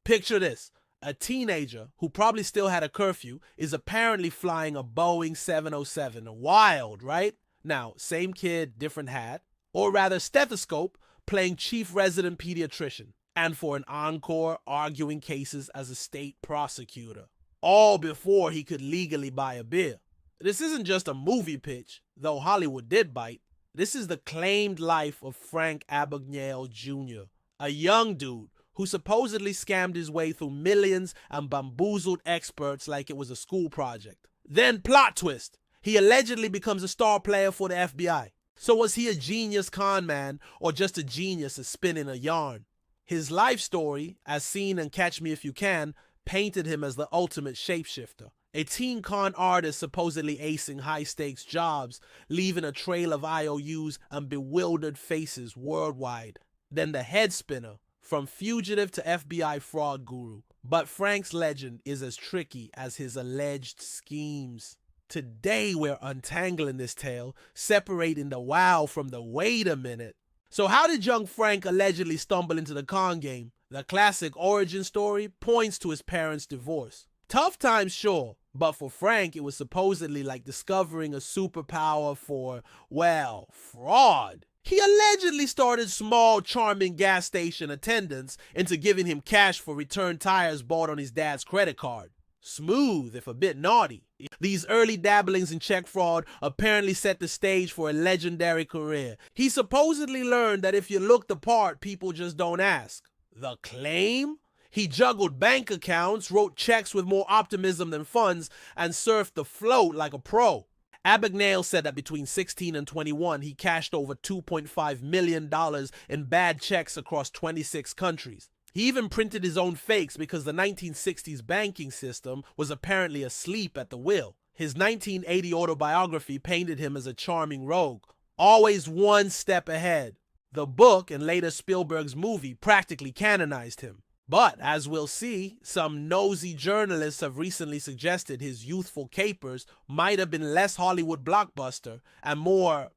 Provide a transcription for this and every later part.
Picture this. A teenager who probably still had a curfew is apparently flying a Boeing 707. Wild, right? Now, same kid, different hat. Or rather, stethoscope, playing chief resident pediatrician. And for an encore, arguing cases as a state prosecutor. All before he could legally buy a beer. This isn't just a movie pitch, though Hollywood did bite. This is the claimed life of Frank Abagnale Jr., a young dude who supposedly scammed his way through millions and bamboozled experts like it was a school project. Then, plot twist, he allegedly becomes a star player for the FBI. So was he a genius con man or just a genius at spinning a yarn? His life story, as seen in Catch Me If You Can, painted him as the ultimate shapeshifter. A teen con artist supposedly acing high-stakes jobs, leaving a trail of IOUs and bewildered faces worldwide. Then the head spinner, from fugitive to FBI fraud guru. But Frank's legend is as tricky as his alleged schemes. Today we're untangling this tale, separating the wow from the wait a minute. So how did young Frank allegedly stumble into the con game? The classic origin story points to his parents' divorce. Tough times, sure, but for Frank, it was supposedly like discovering a superpower for, well, fraud. He allegedly started small, charming gas station attendants into giving him cash for returned tires bought on his dad's credit card. Smooth, if a bit naughty. These early dabblings in check fraud apparently set the stage for a legendary career. He supposedly learned that if you look the part, people just don't ask. The claim? He juggled bank accounts, wrote checks with more optimism than funds, and surfed the float like a pro. Abagnale said that between 16 and 21, he cashed over $2.5 million in bad checks across 26 countries. He even printed his own fakes because the 1960s banking system was apparently asleep at the wheel. His 1980 autobiography painted him as a charming rogue, always one step ahead. The book and later Spielberg's movie practically canonized him. But, as we'll see, some nosy journalists have recently suggested his youthful capers might have been less Hollywood blockbuster and more,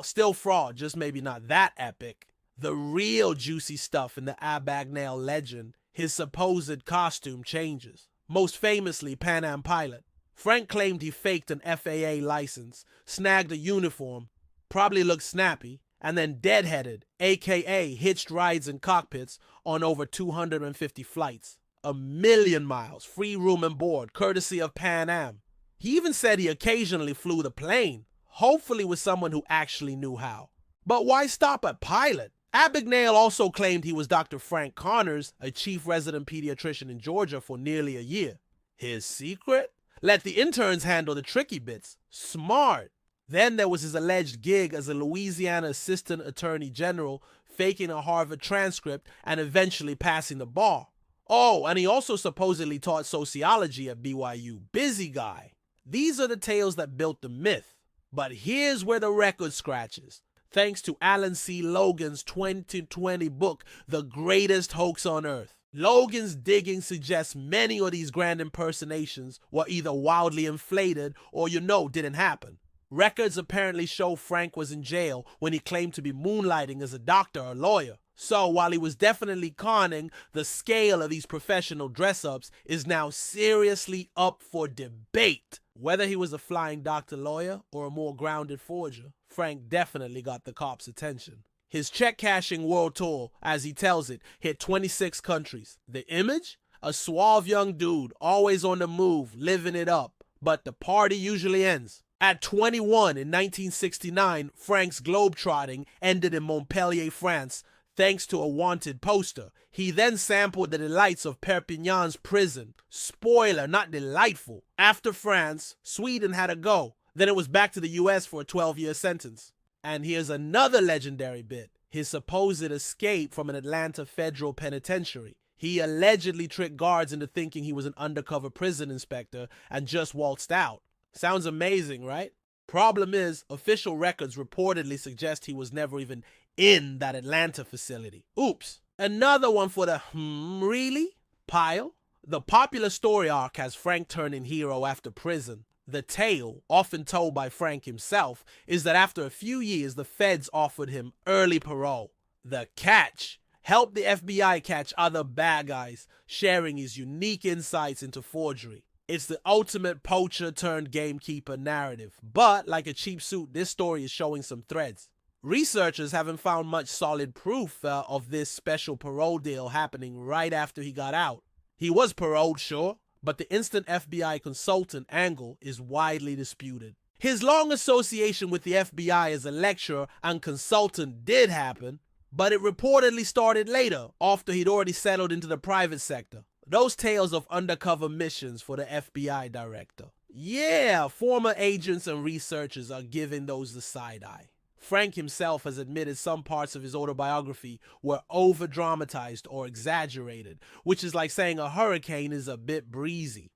still fraud, just maybe not that epic. The real juicy stuff in the Abagnale legend, his supposed costume changes. Most famously, Pan Am pilot. Frank claimed he faked an FAA license, snagged a uniform, probably looked snappy, and then deadheaded, aka hitched rides in cockpits on over 250 flights. 1,000,000 miles, free room and board, courtesy of Pan Am. He even said he occasionally flew the plane, hopefully with someone who actually knew how. But why stop at pilot? Abagnale also claimed he was Dr. Frank Connors, a chief resident pediatrician in Georgia for nearly a year. His secret? Let the interns handle the tricky bits. Smart. Then there was his alleged gig as a Louisiana assistant attorney general, faking a Harvard transcript and eventually passing the bar. Oh, and he also supposedly taught sociology at BYU. Busy guy. These are the tales that built the myth. But here's where the record scratches. Thanks to Alan C. Logan's 2020 book, The Greatest Hoax on Earth. Logan's digging suggests many of these grand impersonations were either wildly inflated or, didn't happen. Records apparently show Frank was in jail when he claimed to be moonlighting as a doctor or lawyer. So while he was definitely conning, the scale of these professional dress-ups is now seriously up for debate. Whether he was a flying doctor-lawyer or a more grounded forger, Frank definitely got the cops' attention. His check-cashing world tour, as he tells it, hit 26 countries. The image? A suave young dude, always on the move, living it up. But the party usually ends. At 21 in 1969, Frank's globetrotting ended in Montpellier, France, thanks to a wanted poster. He then sampled the delights of Perpignan's prison. Spoiler, not delightful. After France, Sweden had a go. Then it was back to the US for a 12-year sentence. And here's another legendary bit. His supposed escape from an Atlanta federal penitentiary. He allegedly tricked guards into thinking he was an undercover prison inspector and just waltzed out. Sounds amazing, right? Problem is, official records reportedly suggest he was never even in that Atlanta facility. Oops. Another one for the really pile. The popular story arc has Frank turning hero after prison. The tale, often told by Frank himself, is that after a few years, the feds offered him early parole. The catch? helped the FBI catch other bad guys, sharing his unique insights into forgery. It's the ultimate poacher turned gamekeeper narrative, but like a cheap suit, this story is showing some threads. Researchers haven't found much solid proof of this special parole deal happening right after he got out. He was paroled, sure, but the instant FBI consultant angle is widely disputed. His long association with the FBI as a lecturer and consultant did happen, but it reportedly started later, after he'd already settled into the private sector. Those tales of undercover missions for the FBI director. Yeah, former agents and researchers are giving those the side eye. Frank himself has admitted some parts of his autobiography were over-dramatized or exaggerated, which is like saying a hurricane is a bit breezy.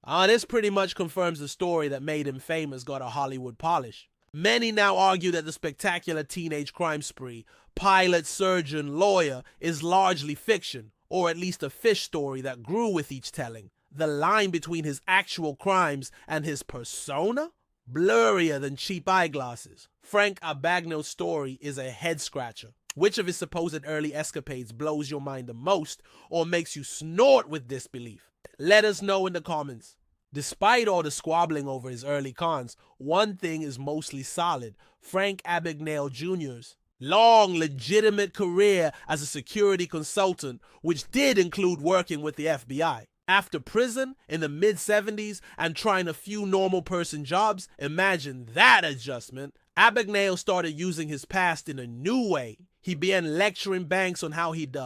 This pretty much confirms the story that made him famous got a Hollywood polish. Many now argue that the spectacular teenage crime spree, pilot, surgeon, lawyer, is largely fiction, or at least a fish story that grew with each telling. The line between his actual crimes and his persona? Blurrier than cheap eyeglasses. Frank Abagnale's story is a head-scratcher. Which of his supposed early escapades blows your mind the most or makes you snort with disbelief? Let us know in the comments. Despite all the squabbling over his early cons, one thing is mostly solid. Frank Abagnale Jr.'s long, legitimate career as a security consultant, which did include working with the FBI. After prison in the mid-70s and trying a few normal person jobs, imagine that adjustment. Abagnale started using his past in a new way. He began lecturing banks on how he'd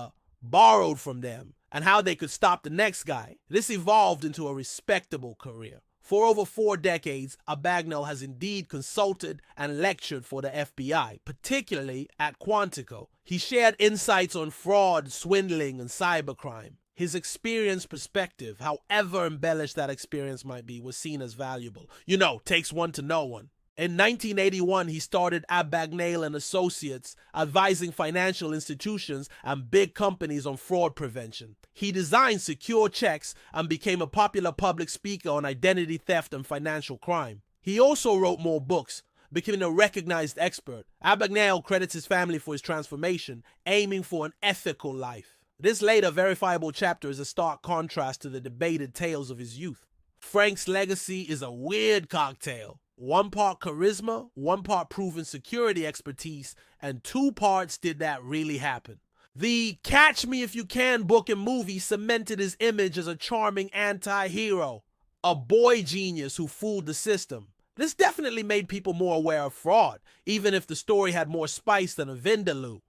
borrowed from them and how they could stop the next guy. This evolved into a respectable career. For over 4 decades, Abagnale has indeed consulted and lectured for the FBI, particularly at Quantico. He shared insights on fraud, swindling, and cybercrime. His experienced perspective, however embellished that experience might be, was seen as valuable. You know, takes one to know one. In 1981, he started Abagnale and Associates, advising financial institutions and big companies on fraud prevention. He designed secure checks and became a popular public speaker on identity theft and financial crime. He also wrote more books, becoming a recognized expert. Abagnale credits his family for his transformation, aiming for an ethical life. This later verifiable chapter is a stark contrast to the debated tales of his youth. Frank's legacy is a weird cocktail. 1 part charisma, 1 part proven security expertise, and 2 parts did that really happen. The Catch Me If You Can book and movie cemented his image as a charming anti-hero, a boy genius who fooled the system. This definitely made people more aware of fraud, even if the story had more spice than a Vindaloo.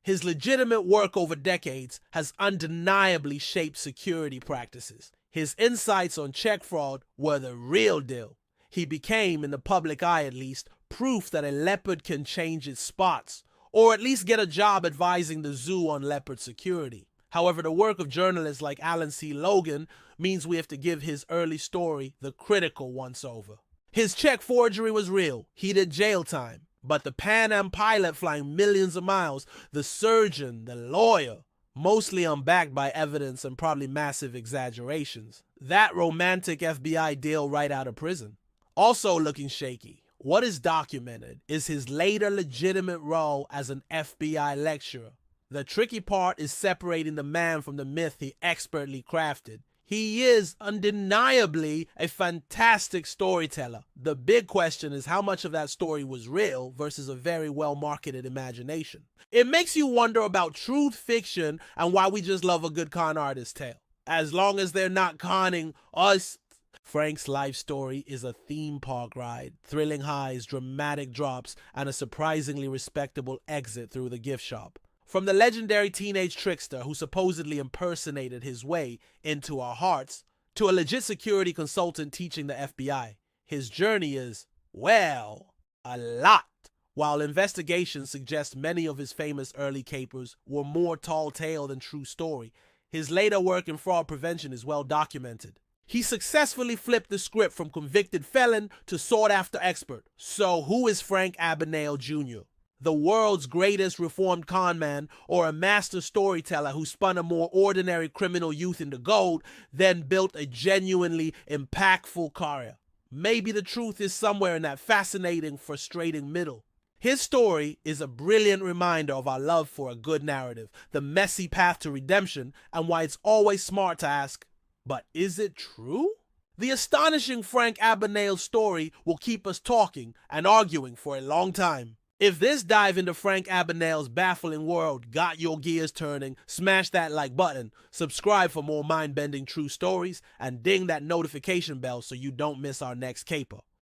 His legitimate work over decades has undeniably shaped security practices. His insights on check fraud were the real deal. He became, in the public eye at least, proof that a leopard can change its spots, or at least get a job advising the zoo on leopard security. However, the work of journalists like Alan C. Logan means we have to give his early story the critical once-over. His check forgery was real. He did jail time. But the Pan Am pilot flying millions of miles, the surgeon, the lawyer, mostly unbacked by evidence and probably massive exaggerations. That romantic FBI deal right out of prison. Also looking shaky. What is documented is his later legitimate role as an FBI lecturer. The tricky part is separating the man from the myth he expertly crafted. He is undeniably a fantastic storyteller. The big question is how much of that story was real versus a very well-marketed imagination. It makes you wonder about truth fiction and why we just love a good con artist tale. As long as they're not conning us. Frank's life story is a theme park ride, thrilling highs, dramatic drops, and a surprisingly respectable exit through the gift shop. From the legendary teenage trickster who supposedly impersonated his way into our hearts, to a legit security consultant teaching the FBI, his journey is, well, a lot. While investigations suggest many of his famous early capers were more tall tale than true story, his later work in fraud prevention is well documented. He successfully flipped the script from convicted felon to sought-after expert. So who is Frank Abagnale Jr.? The world's greatest reformed con man, or a master storyteller who spun a more ordinary criminal youth into gold, then built a genuinely impactful career? Maybe the truth is somewhere in that fascinating, frustrating middle. His story is a brilliant reminder of our love for a good narrative, the messy path to redemption, and why it's always smart to ask, but is it true? The astonishing Frank Abagnale story will keep us talking and arguing for a long time. If this dive into Frank Abagnale's baffling world got your gears turning, smash that like button, subscribe for more mind-bending true stories, and ding that notification bell so you don't miss our next caper.